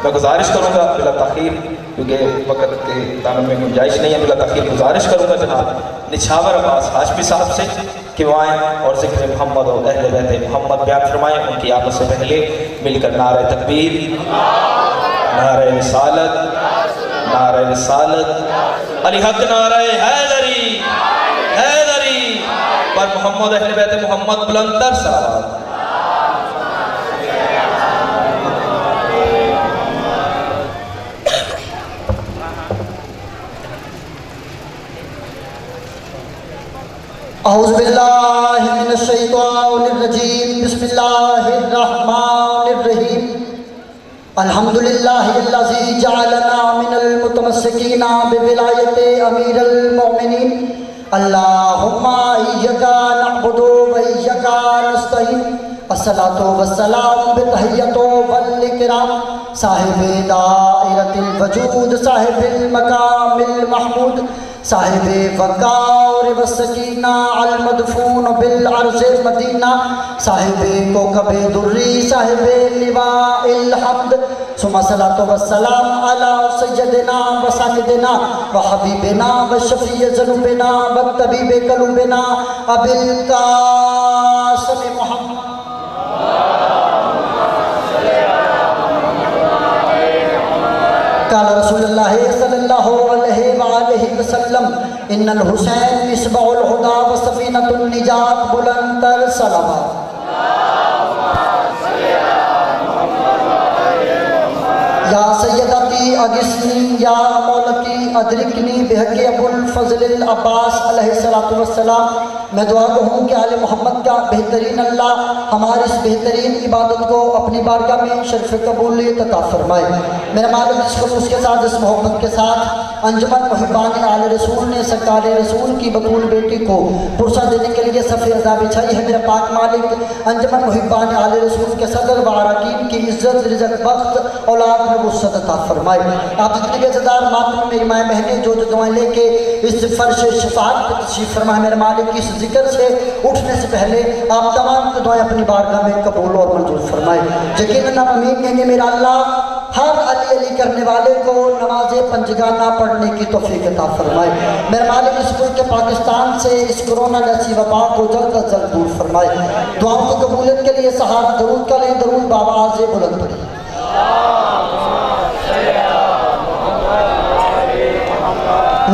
मैं गुजारिश करूँगा बिला ताख़ीर, क्योंकि वक्त के दामन में गुंजाइश नहीं है, बिला ताख़ीर गुजारिश करूँगा जनाब निछावर अब्बास हाशमी साहब से कि वो आएँ और ज़िक्र मोहम्मद और अहले बैत मोहम्मद बयान फरमाएँ। उनकी आमद से पहले मिलकर नारे तकबीर, नारे रिसालत, नारे रिसालत, अली हक नारे हैदरी, हैदरी पर मोहम्मद अहले बैत मोहम्मद बुलंदर सलावत। औज़ुबिल्लाहि मिनश्शैतानिर्रजीम, बिस्मिल्लाहिर्रहमानिर्रहीम। अल्हम्दुलिल्लाहिल्लज़ी जअलना मिनल मुतमस्सिकीना बिविलायति अमीरुल मोमिनीन। अल्लाहुम्मा इय्याका नअबुदु व इय्याका नस्तईन। अस्सलातु वस्सलामु बितहिय्यतो वल इकराम साहिबे दाइरतिल वजूद, साहिबिल मकामिल महमूद, साहिबे वक़ार व सकीना अल मदफून बिल अर्ज़ मदीना, साहिबे कोकबे दुर्री, साहिबे लिवाइल हम्द। सुम्मा सलातो व सलाम अला सय्यदिना व सायिदिना व हबीबिना व शफ़ीए ज़ुनूबिना व तबीबे क़ुलूबिना अबिल क़ासिम मुहम्मद। काला रसूलुल्लाह सल्लल्लाहु अलैहि वसल्लम इन्नल हुसैन मिसबाहुल हुदा व सफीनतुन निजात बुलंदर सलावत। या सय्यदती अगिस्नी या मौलकी अदरिकनी बिहक़्क़ि अबुल फ़ज़लिल अब्बास अलैहिस्सलातु वस्सलाम। मैं दुआ कहूँ कि आले मोहम्मद का बेहतरीन अल्लाह हमारी इस बेहतरीन इबादत को अपनी बारगाह में शर्फ़ कबूलियत अता फ़रमाए। मेरे मालिक जिसको उसके साथ इस मोहब्बत के साथ अंजुमन मुहिब्बान आले रसूल ने सरकार रसूल की बतूल बेटी को पुरसा देने के लिए सफ़े अज़ा बिछाई है। मेरे पाक मालिक अंजुमन मुहिब्बान आले रसूल के सदर व अरकान की इज़्ज़त, रिज़्क़, बख्त, औलाद में वुसअत अता फ़रमाए। आप जितने बेज़दार मातम मेरी माएँ बहनें जो दुआएँ लेके इस फ़र्श शफ़ाअत पर तशरीफ़ फरमाए, मेरे मालिक की इस ज़िक्र से उठने से पहले आप तमाम दुआएँ अपनी बारगाह में कबूल और मंजूर फरमाए। यकीनन आप अमीन कहेंगे मेरा अल्लाह हर अली अली करने वाले को नमाज पंजगाना पढ़ने की तौफीक अता फरमाए। मेरे मालिक इस मुल्क के पाकिस्तान से इस कोरोना जैसी वबा को जल्द अज जल्द दूर फरमाए। दुआओं की कबूलियत के लिए सहारा दरूद करें, दरूद बाबाज़ बुलंद पढ़िए।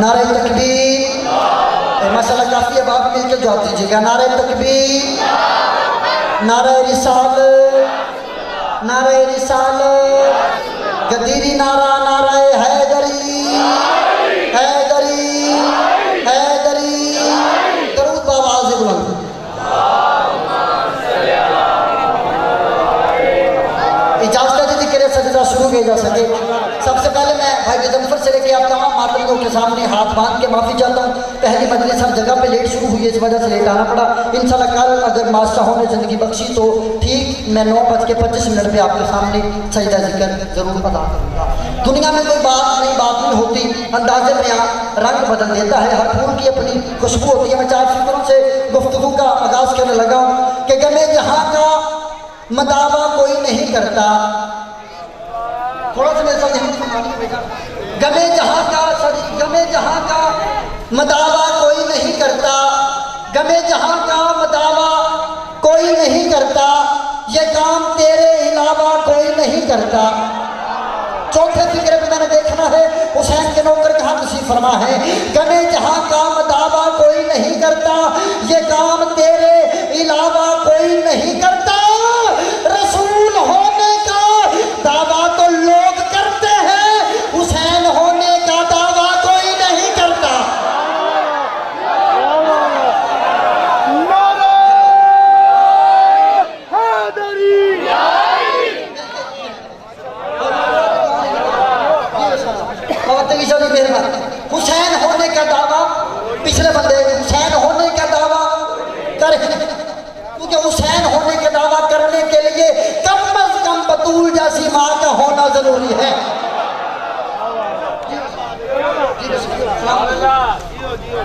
नारे तकबीर, माशाअल्लाह काफ़ी अब आप मिल के जवाब दीजिएगा। नारे तकबीर, नारे रिसालत, नारे रिसालत, गदीरी नारा, नारे हैदरी, हैदरी, हैदरी, दरूद बाबाज़ बुलंद। इजाज़त दीजिए कि सजदा शुरू किया जा सके। सबसे पहले मैं भाई जफर से लेके आप तमाम मातमियों के सामने हाथ बांध के माफ़ी चाहता हूँ। पहली मजलिस हर जगह पे लेट शुरू हुई है, इस वजह से लेट आना पड़ा। इंशाल्लाह कल अगर माशाहों ने ज़िंदगी बख्शी तो ठीक मैं 9:25 पे आपके सामने सजदा ज़िक्र ज़रूर अदा करूँगा। दुनिया में कोई बात नहीं होती, अंदाज़े में रंग बदल देता है। हर फूल की अपनी खुशबू होती है। मैं 4 फिक्रों से गुफ्तगू का आगाज़ करने लगा हूँ कि गमे जहाँ का मदावा कोई नहीं करता। थोड़ा सा मेरे साथ गमे जहाँ का मदावा कोई नहीं करता, गमे जहाँ का मदावा कोई नहीं करता, ये काम तेरे अलावा कोई नहीं करता। चौथे फिक्रे में मैंने देखना है हुसैन के नौकर कहाँ तशरीफ़ फरमा है। गमे जहाँ का मदावा कोई नहीं करता, ये काम तेरे अलावा कोई नहीं करता। रसूल होने का दावा तो लोग करते हैं, हुसैन होने का दावा कोई नहीं करता। हुसैन होने का दावा पिछले बंदे हुसैन होने का दावा कर, क्योंकि हुसैन होने का दावा करने के लिए कम अज कम बतूल जैसी माँ का होना जरूरी है।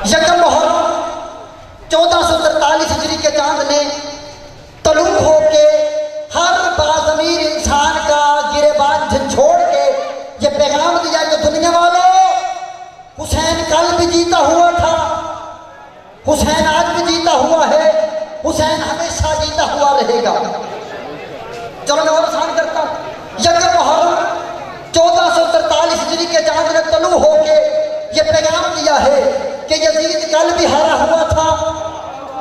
यकम मुहर्रम 1443 हिजरी के चांद ने तलू होके हर बाज़मीर इंसान का गिरेबान झंझोड़ के पैगाम दिया कि दुनिया वालों, हुसैन कल भी जीता हुआ था, हुसैन आज भी जीता हुआ है, हुसैन हमेशा जीता हुआ रहेगा। चलो मैं और आसान करता हूँ। यकम मुहर्रम 1443 हिजरी के चांद ने तलू होके ये पैगाम दिया है कि यजीद कल भी हारा हुआ था,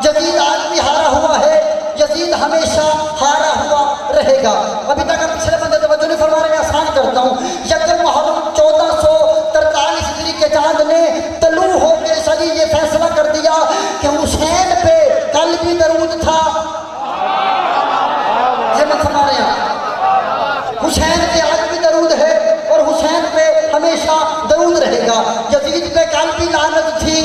यजीद आज भी हारा हुआ है, यजीद हमेशा हारा हुआ रहेगा। अभी तक हम पिछले बंदे तवज्जो नहीं फरमा रहे, मैं आसान करता हूँ। यकम मुहर्रम 1443 हिजरी के चांद ने तलू होके सही ये फैसला कर दिया कि हुसैन पे कल भी दरूद था। ये मत फरमा रहे हैं, हुसैन पे आज भी दरूद है और हुसैन पे हमेशा दरूद रहेगा। यजीद पे कल भी लानत थी,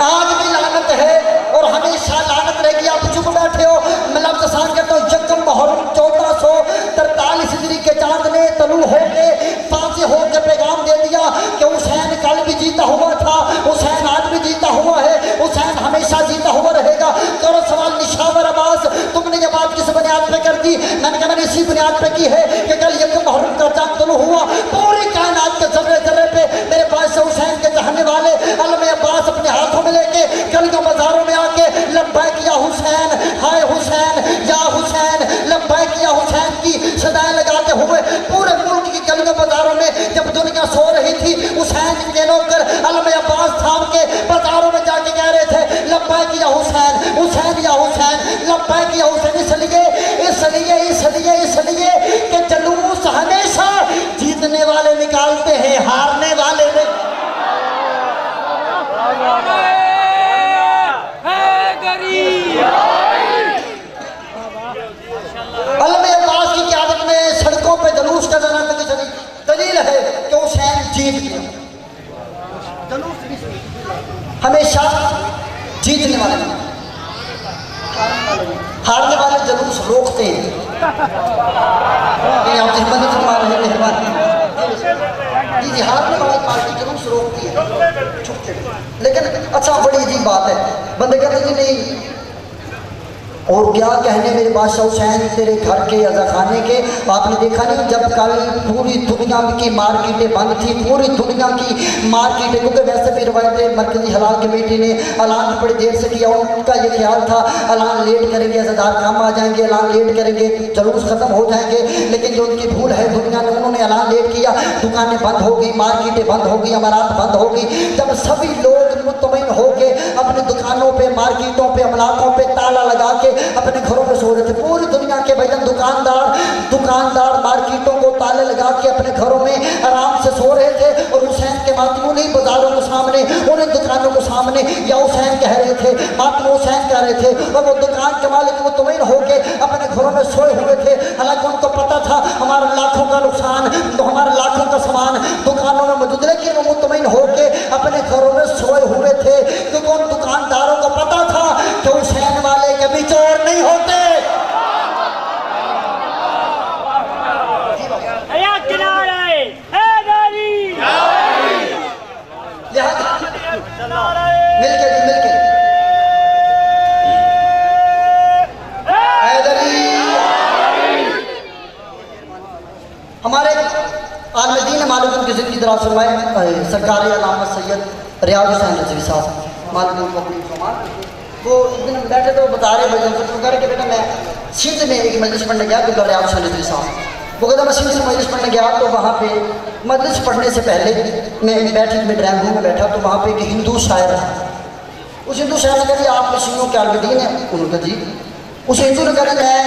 आज भी लानत है और हमेशा लानत रहेगी। आप चुप बैठे हो, मैं लफ्ज़ आसान करता हूँ। यकम मुहर्रम 1443 हिजरी के चांद ने तलू होके फांसी होकर पैगाम दे दिया कि हुसैन कल भी जीता हुआ था, हुसैन आज भी जीता हुआ है, हुसैन हमेशा जीता हुआ रहेगा। करो सवाल निशावर अब्बास, तुमने ये बात किस बुनियाद पे कर दी? मैंने कहा मैंने इसी बुनियाद पे की है कि कल यकम मुहर्रम का चांद तलू हुआ, पूरी कायनात के जर्रे जर्रे पे मेरे पास से हुसैन के चाहने वाले अलम अब्बास अपने हाथों में लेके गलियों बाजारों में आके लब्बैक या हुसैन, हाय हुसैन, या हुसैन, लब्बैक या हुसैन की सदाएं लगाते हुए पूरे मुल्क की गलियों बाजारों में जब दुनिया सो रही थी, हुसैन के नौकर अलम अब्बास थाम के बाजारों में जाके कह रहे थे लब्बैक या हुसैन, हुसैन या हुसैन, लब्बैक या हुसैन। इसलिए कि जुलूस हमेशा जीतने वाले निकालते हैं, हारने वाले नहीं। अलम अब्बास की क़यादत में सड़कों पे जुलूस का जनाना की दलील है कि हुसैन जीत गया। जुलूस हमेशा जीतने वाले, हारने वाले जुलूस रोकते हैं। आप जहमत नहीं फरमा रहे, मेहरबानी जी, हारने वाली पार्टी जुलूस रोकती है। लेकिन अच्छा बड़ी अजीब बात है, बंदे कहते जी नहीं और क्या कहने मेरे बादशाह हुसैन तेरे घर के अज़ा खाने के। आपने देखा नहीं जब कल पूरी दुनिया की मार्केटें बंद थी, पूरी दुनिया की मार्केटें, क्योंकि वैसे भी रवायतें मरकज़ी हलाल कमेटी ने ऐलान बड़ी देर से किया, उनका ये ख्याल था ऐलान लेट करेंगे, अज़ादार काम आ जाएंगे, ऐलान लेट करेंगे, जुलूस ख़त्म हो जाएंगे। लेकिन जो उनकी भूल है दुनिया ने, उन्होंने ऐलान लेट किया, दुकानें बंद हो गई, मार्केटें बंद हो गई, अमारात बंद हो गई। जब सभी लोग मुतमईन होके अपनी दुकानों पर, मार्केटों पर, अमलाकों पर ताला लगा के अपने घरों में सो रहे थे, पूरी दुनिया के भाईजान दुकानदार मार्केटों को ताले लगा के अपने घरों में आराम से सो रहे थे और हुसैन के मातमू नहीं बाजारों के सामने, उन्हें दुकानों के सामने या हुसैन कह रहे थे, मातमू हुसैन कह रहे थे और वो दुकान के मालिक मुतमईन होके अपने घरों में सोए हुए थे। हालांकि उनको पता था हमारा लाखों का नुकसान, तो हमारा लाखों का सामान दुकानों में मौजूद, लेकिन वो मुतमईन होके अपने घरों में सोए हुए थे क्योंकि उन दुकानदारों को पता था कि हुसैन वाले कभी चोर नहीं होते। मिलके हमारे आलमदीन मालिक की जिंदगी दराज फरमाए सरकार अलामा सैयद रियाज हुसैन रज़वी साहब मालिक को अपनी फरमान, वो एक दिन बैठे तो बता रहे भाई कि बेटा मैं सिंध में एक मजलिस पढ़ने गया, तो रियाज हुसैन रज़वी साहब वो कहता मैं सिंध से मजलिस पढ़ने गया, तो वहाँ पे मजलिस पढ़ने से पहले मैं बैठक में ड्राइंग रूम में बैठा, तो वहाँ पे एक हिंदू शायर था। उस हिंदू शायर ने कहा जी आप मुस्लिमों के आलमदीन हैं? उन्होंने कहा जी। उस हिंदू ने कहा मैं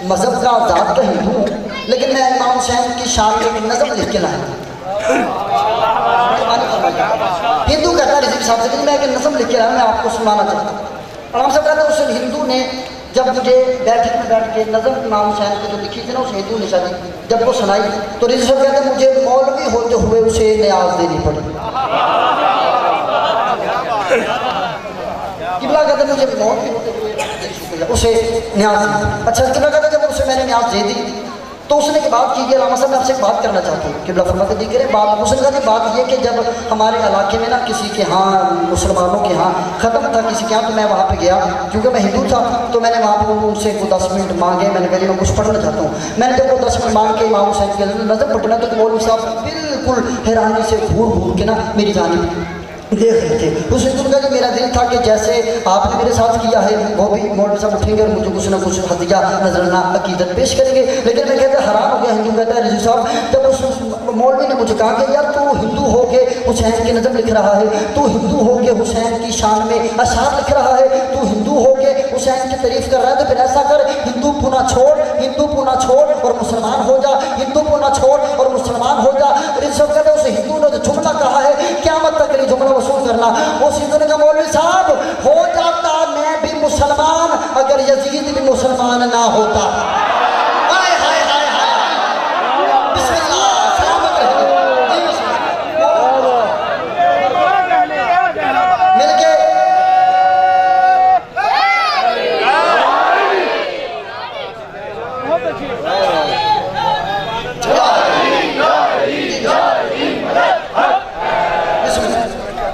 मज़हब का आज़ाद का हिंदू हूँ, लेकिन मैं इमाम हुसैन की शान में एक नज़म लिख के लाया। हिंदू कहता है रिज़वी साहब से मैं एक नज़म लिख के लाया, मैं आपको सुनाना चाहता हूँ। आराम से कहता उस हिंदू ने जब मुझे बैठक में बैठ के नज़म इमाम हुसैन की जो लिखी थी ना, उस हिंदू ने शादी जब वो सुनाई, तो रिज़वी साहब कहते मुझे मौलवी होते हुए उसे न्याज देनी पड़ी। किबला कहते मुझे मौलवी होते हुए उसे न्याज दी। अच्छा किबला कहते जब उसे मैंने न्याज दे दी तो उसने की बात की कि अल्लामा साहब मैं आपसे एक बात करना चाहता हूँ। किबला फरमाते जी कह रहे बात उसने कहा कि बात ये कि जब हमारे इलाके में ना किसी के यहाँ मुसलमानों के यहाँ ख़त्म था किसी के यहाँ, तो मैं वहाँ पे गया क्योंकि मैं हिंदू था। तो मैंने वहाँ पर उनसे को 10 मिनट मांगे। मैंने कहा जी मैं कुछ पढ़ना चाहता हूँ। मैंने जब वो 10 मिनट मांग के इमाम हुसैन के नज़र पटना तो मौलवी साहब बिल्कुल हैरानी से घूर घूर के ना मेरी जानिब देख रहे थे। उस दिन का जो मेरा दिल था कि जैसे आपने मेरे साथ किया है वो भी मौलवी साहब उठेंगे और मुझे कुछ ना कुछ हदिया नजराना अकीदत पेश करेंगे। लेकिन मैं कहता हराम हो गया। हिंदू कहता है रजू साहब, जब उस मौलवी ने मुझे कहा कि यार तू हिंदू हो के हुसैन की नज़म लिख रहा है, तू हिंदू हो के हुसैन की शान में अशार लिख रहा है, तू हिंदू हो के हुसैन की तारीफ कर रहा है, तो फिर ऐसा कर हिंदू पुना छोड़ और मुसलमान हो जा, हिंदू पुना छोड़ और मुसलमान हो जा। रजू साहब कहते उस हिंदू ने जो जुमला कहा है क़यामत तक नहीं जुमला वसूल करना। उस हिंदू ने कहा मौलवी साहब हो जाता मैं भी मुसलमान अगर यजीद भी मुसलमान ना होता। हाय हाय हाय हाय बिस्मिल्लाह सलामत रहे मिलके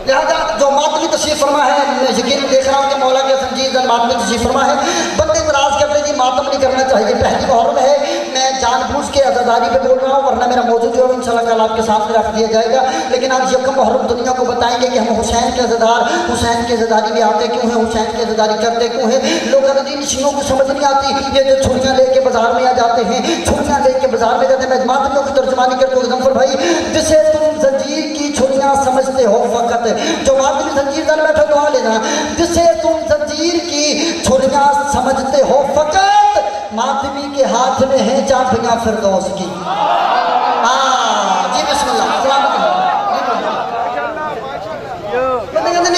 लिहाजा जो मातमी तशरीफ फरमा है, मैं यकीन देख रहा हूँ कि मौला के संजीद मातमी तशरीफ फरमा है। बंदे नाराज करते जी मातम नहीं करना चाहिए। पहली मुहर्रम है, मैं जानबूझ के आज़ादारी पे बोल रहा हूँ, वरना मेरा मौजूद जो है इंशाल्लाह कल आपके सामने रख दिया जाएगा। लेकिन आज यकम मुहर्रम दुनिया को बताएंगे कि हम हुसैन के अज़ादार, हुसैन की अज़ादारी में आते क्यों हैं, हुसैन की अज़ादारी करते क्यों हैं। लोग नशीनों को समझ नहीं आती। ये जो छुरियाँ लेके बाजार में आ जाते हैं, छुरियाँ लेके बाजार में जाते हैं, मैं मातमियों की तर्जुमानी करता हूँ गफर भाई, जिसे तुम जंजीर की छुरियाँ समझते हो फकत, जो मातमी जंजीर दर बैठो दुआ लेना, जिसे तुम जंजीर की छुरियाँ समझते हो फकत, मातमी के हाथ में है चाबियाँ फिरदौस की। जी बिस्मिल्लाह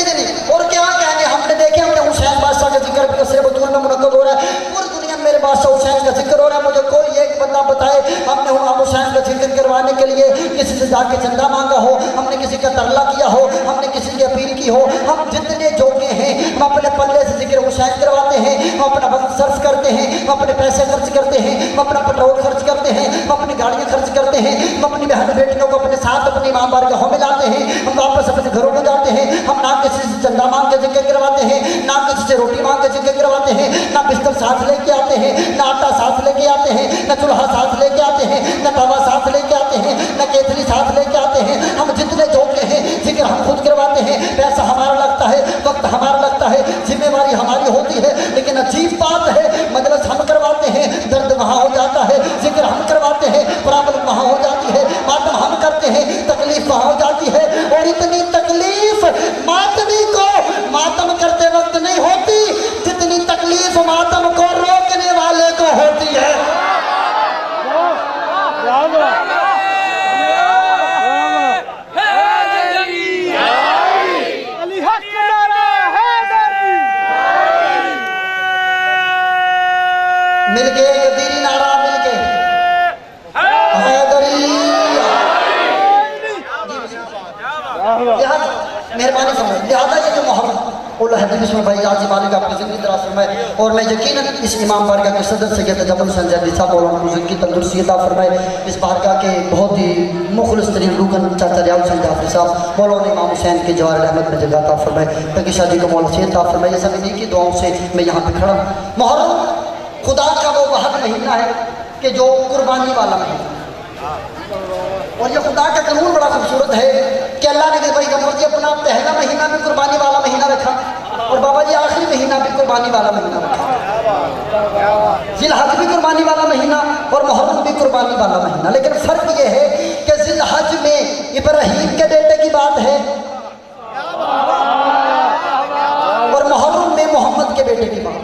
नहीं। और क्या कहने, हमने देखे हमने हुसैन बादशाह का जिक्र भी कसरे बतूल में मुनक्कद हो रहा है, पूरी दुनिया में मेरे बादशाह हुसैन का जिक्र हो रहा है। मुझे कोई एक बंदा बताए हमने हुसैन का जिक्र करवाने के लिए किसी से जाके चंदा मांगा हो, हमने किसी का तरला किया हो, हमने किसी की अपील की हो। हम जितने जोगे हैं हम अपने पल्ले से जिक्र हुसैन करवाते हैं, हम अपना वक्त सर्फ करते हैं, हम अपने पैसे खर्च करते हैं, हम अपना पेट्रोल खर्च करते हैं, हम अपनी गाड़ियाँ खर्च करते हैं, हम अपनी बहन बेटियों को अपने साथ अपनी इमाम बारगाहों में लाते हैं, हम वापस अपने घरों में जाते हैं। हम ना किसी से चंदा मांग के जिक्र करवाते हैं, ना किसी से रोटी मांग के जिक्र करवाते हैं, ना बिस्तर साथ लेके आते हैं, ना आटा साथ लेके आते हैं, ना चूल्हा साथ लेके आते हैं, ना तवा साथ लेके आते हैं, ना केतली साथ लेके आते हैं। हम जितने जोगे हैं जिक्र हम खुद करवाते हैं, पैसा हमारा लगता है, वक्त हमारा लगता है, जिम्मेवारी हमारी होती है। लेकिन अजीब बात है, मजलिस हम करवाते हैं, दर्द वहाँ हो जाता है, जिक्र हम करवाते हैं, प्रॉब्लम वहाँ हो जाती है, मातम हम करते हैं, तकलीफ वहाँ हो जाती है। और इतनी तकलीफ मातमी को मातम करते वक्त नहीं होती जितनी तकलीफ मातम को रोकने वाले को होती है। मिलके कदीरी नारा मिलके मेहरबानी फरमाए। लिहाजा ये जो मोहब्बत उल हदीस में भाई आजी मालिक आपकी ज़िंदगी दराज फरमाए। और मैं यकीनन इस इमाम बारगाह के सदर सैयद जबल हुसैन जैदी साहब मौलाना को ज़िंदगी तंदुरुस्ती अता फरमाए। इस बारगाह के बहुत ही मुखलिस तरीन रुकन चाचा रियाज हुसैन जाफरी साहब मौलाना इमाम हुसैन के जवाहर अहमद में जगह अता फरमाए। तकी शादी को मौला सैयद अता फरमाए। सभी दी की दुआओं से मैं यहाँ पे खड़ा। मुहर्रम खुदा का वो वहद महीना है कि जो कुर्बानी वाला महीना, और ये खुदा का कानून बड़ा खूबसूरत है कि अल्लाह ने भाई गमर जी अपना पहला महीना भी कुर्बानी वाला महीना रखा और बाबा जी आखिरी महीना भी कुर्बानी वाला महीना रखा। जिलहज भी कुर्बानी वाला महीना और मुहर्रम भी कुर्बानी वाला महीना। लेकिन फ़र्क ये है कि जिलहज में इब्राहीम के बेटे की बात है और मुहर्रम में मोहम्मद के बेटे की बात।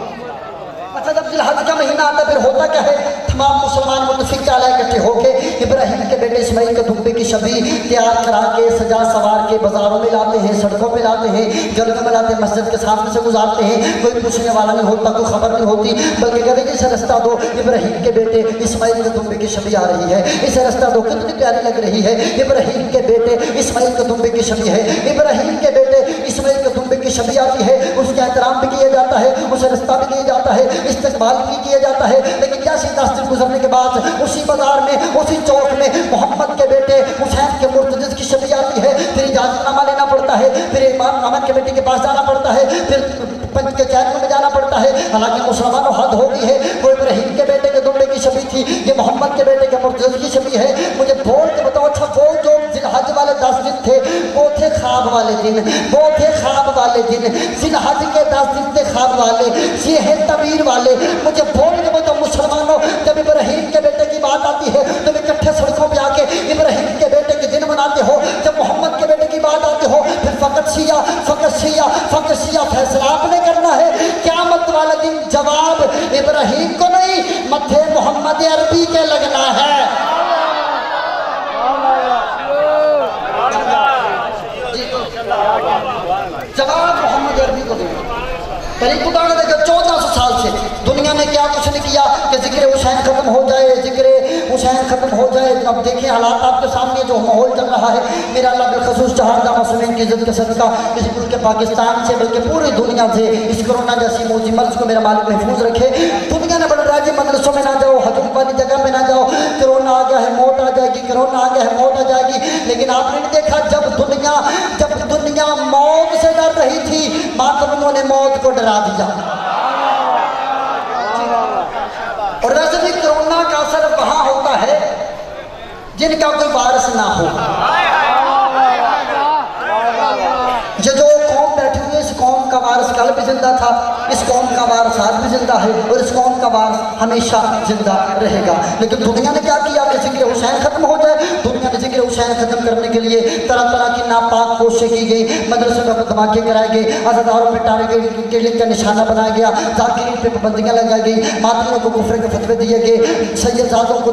अच्छा, जब जिलहज का महीना आता फिर होता क्या है, तमाम मुसलमान मुतफिक इकट्ठे होके इब्राहीम के बेटे इस्माइल के दुब्बे की शबी तैयार करा के सजा सवार के बाज़ारों में लाते हैं, सड़कों पे लाते हैं, गलियों में लाते हैं, मस्जिद के सामने से गुजारते हैं। कोई पूछने वाला नहीं होता, कोई खबर नहीं होती, बल्कि कहते कि इसे रास्ता दो, इब्राहीम के बेटे इस्माइल के दुब्बे की शबी आ रही है, इसे रास्ता दो, कितनी प्यारी लग रही है। इब्राहीम के बेटे इस्माइल के दुब्बे की शबी है, इब्राहीम के बेटे इस्माइल के दुब्बे की की शबी आती है उसका एहतराम भी किया जाता है, उसे रिश्ता भी दिया जाता है, इस्तेकबाल भी किया जाता है। लेकिन जैसे 10 दिन गुजरने के बाद उसी बाजार में उसी चौक में मोहम्मद के बेटे हुसैन के मुर्तज़ की शबी आती है, फिर इजाज़तनामा लेना पड़ता है, फिर इमाम अहमद के बेटे के पास जाना पड़ता है, फिर पंच के चैन में जाना पड़ता है। हालांकि मुसलमानों हद हो गई है, वो इब्राहिम के बेटे के दुम्बे की शबी थी, ये मोहम्मद के बेटे के मुर्तज़ की शबी है। मुझे बोल के बताओ, अच्छा वो जो जिलहज वाले 10 दिन थे वो थे ख्वाब वाले दिन, वो थे ख्वाब वाले दिन, जिलहज के 10 दिन थे ख्वाब वाले, ये है तबीर वाले। मुझे बोल के बताओ मुसलमानों, जब इब्राहिम के बेटे की बात आती है तुम इकट्ठे सड़कों पे आके इब्राहिम के बेटे के दिन मनाते हो, जब मोहम्मद के बेटे की बात आती हो फिर फकत शिया फकत शिया फकत शिया फैसला आपने करना है। क़यामत वाले दिन जवाब इब्राहिम को नहीं, मथे मोहम्मद अरबी के लगना है। जवाब मोहम्मद अरबी को देना। तरीक उदाहरण देखो, 1400 साल से दुनिया ने क्या कुछ नहीं किया कि जिक्र हुसैन खत्म हो जाए, जिक्र हुसैन खत्म हो जाए। अब देखिए हालात आपके सामने जो माहौल चल रहा है, मेरा अल्लाह बिलखसूस शहादा मसलिन की इज्जत के सदका किसी मुल्क के पाकिस्तान से बल्कि पूरी दुनिया से इस कोरोना जैसी मौजी मर्ज को मेरा मालिक महफूज रखे। दुनिया ने बड़े राज्य मदरसों में ना जाओ, हजूम वाली जगह में ना जाओ, कोरोना आ गया है मौत आ जाएगी, कोरोना आ गया है मौत आ जाएगी। लेकिन आपने देखा जब दुनिया मौत से डर रही थी, मातमियों ने मौत को डरा दिया। और वैसे भी कोरोना का असर वहां होता है जिनका कोई वारिस ना हो। ये जो कौम बैठी हुई है, इस कौम का वारिस कल भी जिंदा था, इस कौम का वारिस आज भी जिंदा है और इस कौम का वारिस हमेशा जिंदा रहेगा। लेकिन दुनिया ने क्या किया कि जिक्र हुसैन खत्म हो जाए, दुनिया ने जिक्र हुसैन खत्म करने के लिए तरह तरह की नापाक कोशिशें की गई, मदरसों में धमाके कराए गए, अज़ादारों पर टारगेट के लिए का निशाना बनाया गया, जाकिरीन पे पाबंदियाँ लगाई गई, मातमियों को कुफ्र के फतवे दिए गए, सैयदादों को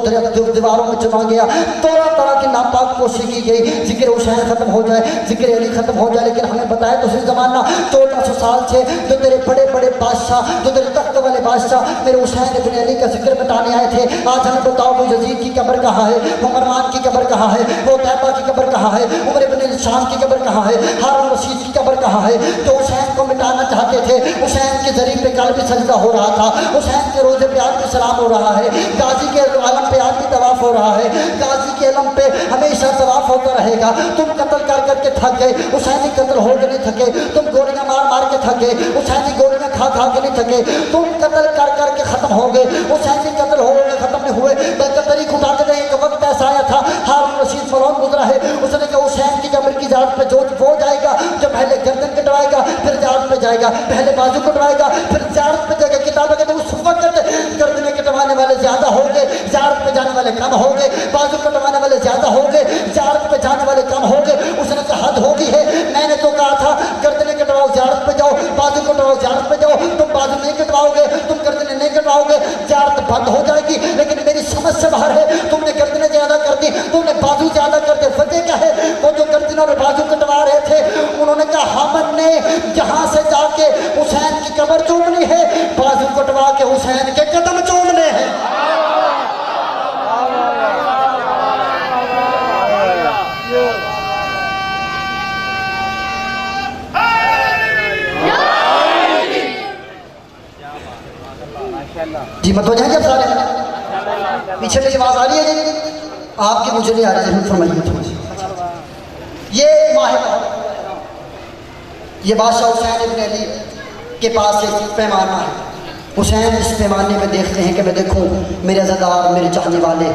दीवारों में चुना गया, तरह तरह की नापाक कोशिश की गई जिक्र हुसैन खत्म हो जाए, जिक्र अली खत्म हो जाए। लेकिन हमें बताया तो ज़माना 1400 साल से जो तेरे बड़े बड़े बादशाह, जो तेरे तख्त वाले बादशाह मेरे हुसैन इब्न अली का जिक्र बताने आए थे, आज हमें बताओ वो यजीद की कब्र कहाँ है, वो मरवान की कब्र कहाँ है, वो तैयबा की कब्र कहाँ है, उमर इब्न शाम की कब्र कहाँ है, हारून रशीद की कब्र कहाँ है। जो हुसैन को मिटाना चाहते थे, हुसैन के जरीब पे कल भी सजदा हो रहा था, हुसैन के रोजे पे आज भी सलाम हो रहा है, गाजी के आलम पे आज भी तवाफ हो रहा है, गाजी के आलम पे हमेशा तवाफ होता रहेगा। तुम कत्ल कर करके थक गए, हुसैनी कत्ल हो के नहीं थके, तुम गोलियां मार मार के थक गए, हुसैनी गोलियां खा खा के नहीं थके, तुम कत्ल कर कर के खत्म हो गए, हुसैनी कत्ल हो गए खत्म नहीं हुए, बल्कि तरीक उठाते रहे। एक वक्त ऐसा आया था, हारून रशीद फरौन गुजरा है, उसने कहा हुसैन की कब्र की जात पे जो वो जाएगा जो पहले गर्दन कटवाएगा फिर जात पे जाएगा, पहले बाजू कटवाएगा फिर जात पे जाएगा। किताब कहते उस वक्त गर्दन कटवाने वाले ज्यादा हो गए, जात पे जाने वाले कम हो गए, बाजू कटवाने वाले ज्यादा हो गए, जात पे जाने वाले कम हो गए। उसने कहा हद हो गई है, मैंने तो कहा था गर्दन कटवाओ जात पे जाओ, बाजू कटवाओ जात पे जाओ, तुम बाजू नहीं कटवाओगे, तुम गर्दन नहीं कटवाओगे, जात बंद हो जाएगी। लेकिन मेरी समझ से बाहर है, तुमने गर्दनें ज्यादा कर दी, तुमने बाजू ज्यादा कर दी। वजह क्या है? वो जो गर्दन और बाजू कटवा रहे थे उन्होंने कहा हमने जहां से जाके हुसैन की कब्र चूमनी है, बाजू कटवा के हुसैन के कदम चूमने हैं। जी मत हो जाएंगे अब सारे, पीछे मेरी आवाज आ रही है जी, आपकी मुझे नहीं आ रही, जरूर फरमाइए थोड़ी। ये ये बादशाह हुसैन इब्न अली के पास एक पैमाना है। हुसैन इस पैमाने में देखते हैं कि मैं देखूं मेरे अज़ादार, मेरे चाहने वाले,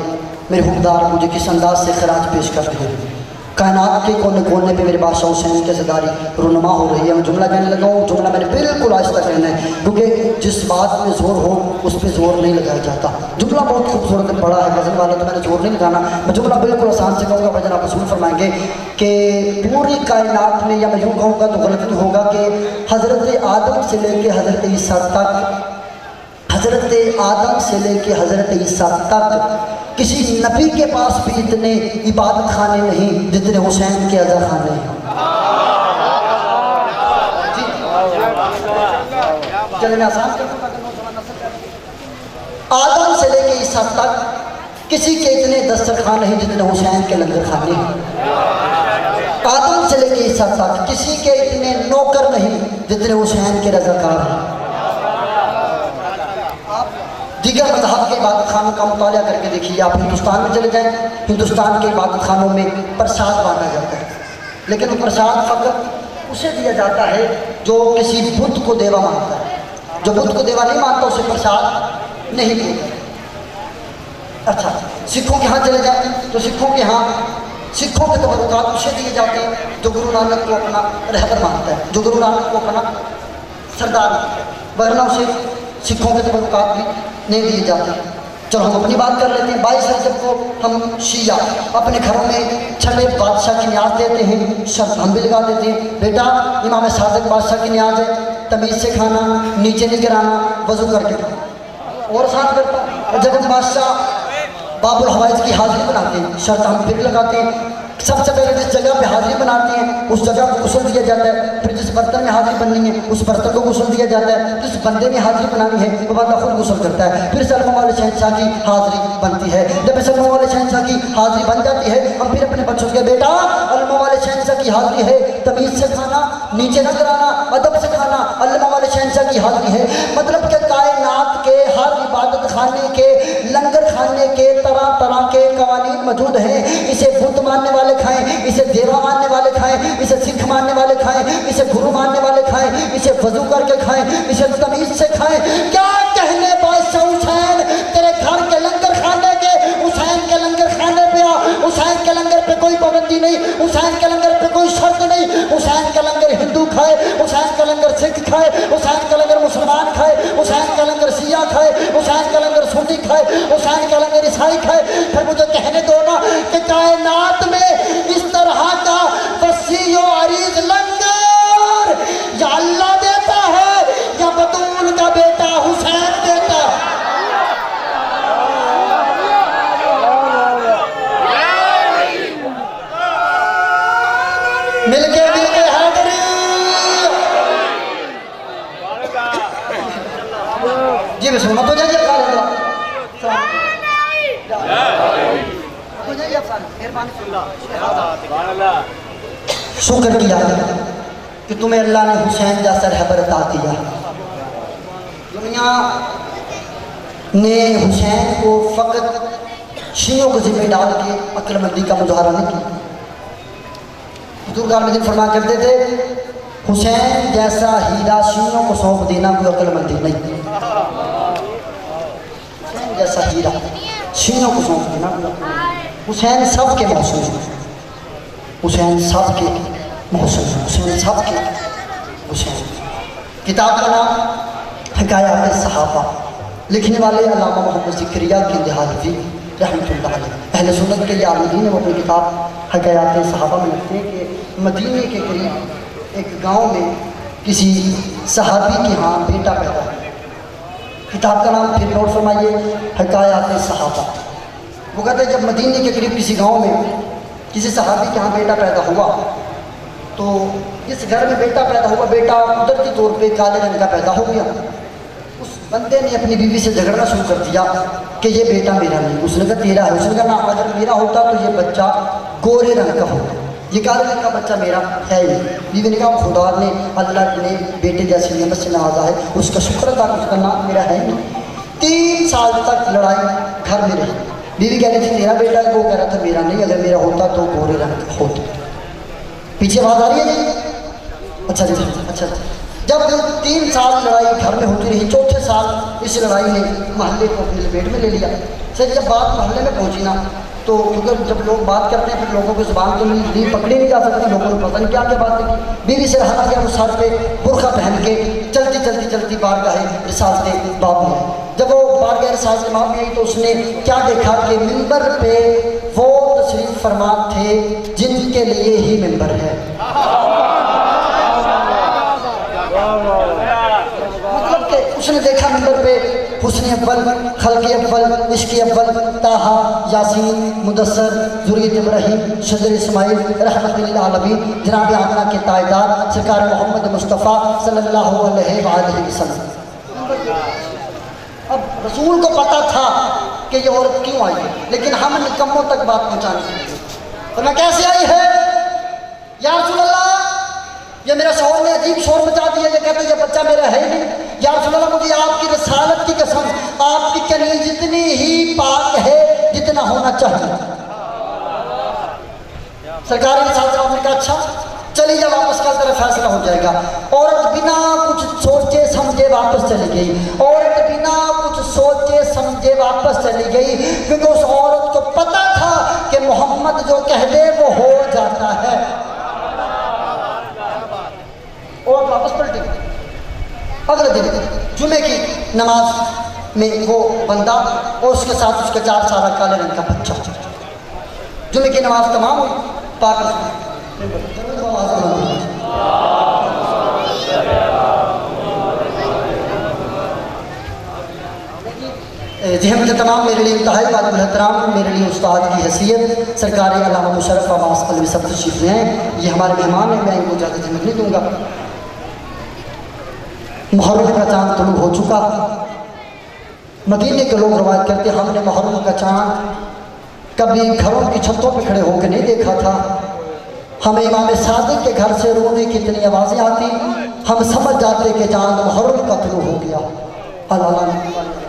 मेरे हुक्मदार मुझे किस अंदाज से खराज पेश कर रहे हैं। कायनात के कोने कोने पे मेरे बादशाह हुसैन की अज़ादारी रुनुमा हो रही है। मैं जुमला कहने लगा हूँ, जुमला मैंने बिल्कुल आहिस्ता कहना है, क्योंकि जिस बात में ज़ोर हो उस पर ज़ोर नहीं लगाया जाता। जुमला बहुत खूबसूरत बड़ा है, वज़न वाला, तो मैंने ज़ोर नहीं लगाना, मैं जुमला बिल्कुल आसान से कहूँगा। भजन आप वसूल फरमाएंगे कि पूरी कायनात में, या मैं यूँ कहूँगा तो गलत नहीं होगा, कि हज़रत आदम से लेके हज़रत ईसा तक, हज़रत आदम से लेके हज़रत ईसा तक किसी नबी के पास भी इतने इबादत खाने नहीं जितने हुसैन के अज़ा खाने हैं। चलिए मैं आसान करता हूं, आदम से लेके ईसा तक किसी के इतने दस्तरखान नहीं जितने हुसैन के लंगर खाने हैं। आदम से लेके ईसा तक किसी के इतने नौकर नहीं जितने हुसैन के रज़ाकार हैं। दीगर मज़हब के इबादत खानों का मुताला करके देखिए, आप हिंदुस्तान में चले जाएं, हिंदुस्तान के इबादत खानों में प्रसाद बांटा जाता है, लेकिन वो प्रसाद फ़कत उसे दिया जाता है जो किसी बुत को देवा मानता है। जो बुत को देवा नहीं मानता उसे प्रसाद नहीं दिया। अच्छा, सिखों के यहाँ चले जाएं तो सिखों के यहाँ सिखों के तबरुकात उसे दिए जाते हैं जो गुरु नानक को अपना रहबर मानता है, जो गुरु नानक को अपना सरदार मानता है, वरना उसे सिखों के तबरुकात भी नहीं दिए जाते। चलो हम अपनी बात कर लेते हैं। 22 रजब को हम शिया अपने घरों में छठे बादशाह की न्याज देते हैं, शर्त हम भी लगा देते हैं, बेटा इमाम सादिक बादशाह की न्याज है, तमीज़ से खाना, नीचे नहीं गिराना, वज़ू करके खाना। और साथ करता जब हम बादशाह बाबुल हवाइज की हाजिरी बनाते हैं, शर्त हम फिर लगाते हैं, सबसे पहले जिस जगह पे हाजिरी बनाते हैं उस जगह को गुस्ल दिया जाता है, फिर जिस बर्तन में हाजिरी बननी है उस बर्तन को गुस्ल दिया जाता है, जिस बंदे में हाजिरी बनानी है वो बंदा खुद गुस्ल करता है, फिर सल्लल्लाहु अलैहि शहंशाह की हाजिरी बनती है। जब सल्लल्लाहु अलैहि शहंशाह की हाजिरी बन जाती है हम फिर अपने बच्चों के बेटा सल्लल्लाहु अलैहि शहंशाह की हाजिरी है, तमीज़ से खाना, नीचे न गिराना, अदब से खाना, सल्लल्लाहु अलैहि शहंशाह की हाजिरी है। मतलब कि कायनात के हर इबादत खाने के, लंगर खाने के तरह तरह के कवानीन मौजूद हैं। इसे बुत मानने वाले खाएं, इसे देवा मानने वाले खाएं, इसे सिख मानने वाले खाएं, इसे गुरु मानने वाले खाएं, इसे वजू करके खाएं, इसे तमीज़ से खाएं। क्या कहने बादशाह हुसैन तेरे घर के लंगर खाने के, हुसैन के लंगर खाने पे आ, हुसैन के लंगर पे कोई पाबंदी नहीं, हुसैन के लंगर पे कोई शर्त नहीं, हुसैन का लंगर हिंदू खाए, हुसैन का लंगर सिख खाए, हुसैन का लंगर मुसलमान खाए, हुसैन का लंगर शिया खाए, हुसैन का लंगर सुन्नी खाए, हुसैन का लंगर ईसाई खाए। फिर मुझे कहने दो ना कि कायनात में इस तरह का वसीओ अरीज लंगर या अल्लाह देता है या बतूल का बेटा हुसैन देता है। मिलके हाजिरी। जी मैं सुना तो जाइए शुक्र किया कि तुम्हें अल्लाह ने हुसैन जैसा रहबर अता किया। दुनिया ने हुसैन को फ़कत शीयों को ज़िम्मे डाल के अक्लमंदी का मुजाहरा नहीं किया। बुजुर्ग दिन फरमा करते थे हुसैन जैसा हीरा शीयों को सौंप देना कोई अक्लमंदी नहीं, हुसैन जैसा हीरा शीयों को सौंप देना। हुसैन सब के मौसम है, हुसैन सब के मौसम है, हुसैन सब के हुसैन। किताब का नाम हिकायत सहाबा, लिखने वाले अल्लामा मोहम्मद ज़करिया की देहाती रहमतुल्लाह अलैह। अहले सुन्नत के आलिमीन वो अपनी किताब हिकायत सहाबा में लिखते हैं कि मदीने के करीब एक गांव में किसी सहाबी के यहाँ बेटा पैदा हुआ। किताब का नाम फिर नोट फरमाइए, हिकायत सहाबा। वो कहते हैं जब मदीने के करीब किसी गांव में किसी सहाबी के यहाँ बेटा पैदा हुआ तो जिस घर में बेटा पैदा हुआ, बेटा कुदरती तौर पे काले रंग का पैदा हो गया। उस बंदे ने अपनी बीवी से झगड़ना शुरू कर दिया कि ये बेटा मेरा नहीं। उसने कहा तेरा है। उसने कहा ना, अगर मेरा होता तो ये बच्चा गोरे रंग का होता, ये काले रंग का बच्चा मेरा है ही। बीवी ने कहा खुदा ने, अल्लाह ने बेटे जैसी नियमत से नवाजा है, उसका शुक्र अदा कर, उसका नाम मेरा है नहीं। 3 साल तक लड़ाई घर में रही। बीवी कह रही थी तेरा बेटा है, वो कह रहा था मेरा नहीं, अगर मेरा होता तो गोरे रंग का होता। पीछे आवाज़ आ रही है जी? अच्छा जी, अच्छा। जब 3 साल लड़ाई घर में होती रही, 4थे साल इस लड़ाई ने महल्ले को अपने लपेट में ले लिया। सर जब बात महल्ले में पहुंची ना तो क्योंकि जब लोग बात करते हैं फिर लोगों की ज़ुबान तो नहीं पकड़ी नहीं जा सकती, लोगों को पता नहीं क्या क्या बात की। बीवी से रहा गया, वो सर पे बुरखा पहन के चलती बारगाह रिसालत बाब में। जब वो बारगाह रिसालत बाब में आई तो उसने क्या देखा कि मिंबर पे वो तशरीफ फरमा थे जिनके लिए ही मिंबर है। मतलब कि उसने देखा मिंबर पे हुस्न अव्वल, खल्क़ अव्वल, इश्क़ अव्वल, ताहा, यासीन, मुदस्सर, ज़ुर्रियत इब्राहीम, शजर इस्माइल रहमतुल लिल आलमीन, जनाब आमना के तायदार सरकार मोहम्मद मुस्तफ़ा सल्लल्लाहु अलैहि वसल्लम। अब रसूल को पता था कि ये औरत क्यों आई है, लेकिन हम निकम्मों तक बात पहुँचाने के लिए। और मैं कैसे आई है या रसूल अल्लाह, ये मेरा शौहर ने अजीब शोर मचा दिया, ये कहते ये बच्चा मेरा है ही नहीं। या रसूल अल्लाह, मुझे आपकी रसालत की कसम, आपकी कनीज जितनी ही पाक है जितना होना चाहिए। सरकारी साहब ने कहा अच्छा चली जा वापस, कल तेरा फैसला हो जाएगा। औरत बिना कुछ सोचे समझे वापस चली गई। औरत बिना कुछ सोचे समझे वापस चली गई, क्योंकि उस औरत को पता था कि मोहम्मद जो कह दे वो हो जाता है। और वापस पलटी। अगले दिन जुमे की नमाज में वो बंदा और उसके साथ उसके 4 साल काले रंग का बच्चा। जुमे की नमाज तमाम हुई, पाक जहमत तमाम मेरे लिए इंतहाई वाजिब एहतराम, मेरे लिए उस्ताद की हैसियत सरकारी अल्लामा मुशर्रफ अब्बास अलवी सब तशरीफ हैं। ये हमारे मेहमान हैं, मैं इनको ज़्यादा जहमत नहीं दूँगा। मुहर्रम का चाँद तुलू हो चुका। मदीने के लोग रवायत करते हमने मुहर्रम का चाँद कभी घरों की छतों पर खड़े होकर नहीं देखा था। हमें इमाम सादिक के घर से रोने की इतनी आवाज़ें आती, हम समझ जाते कि चाँद मुहर्रम का तुलू हो गया। अल्लाह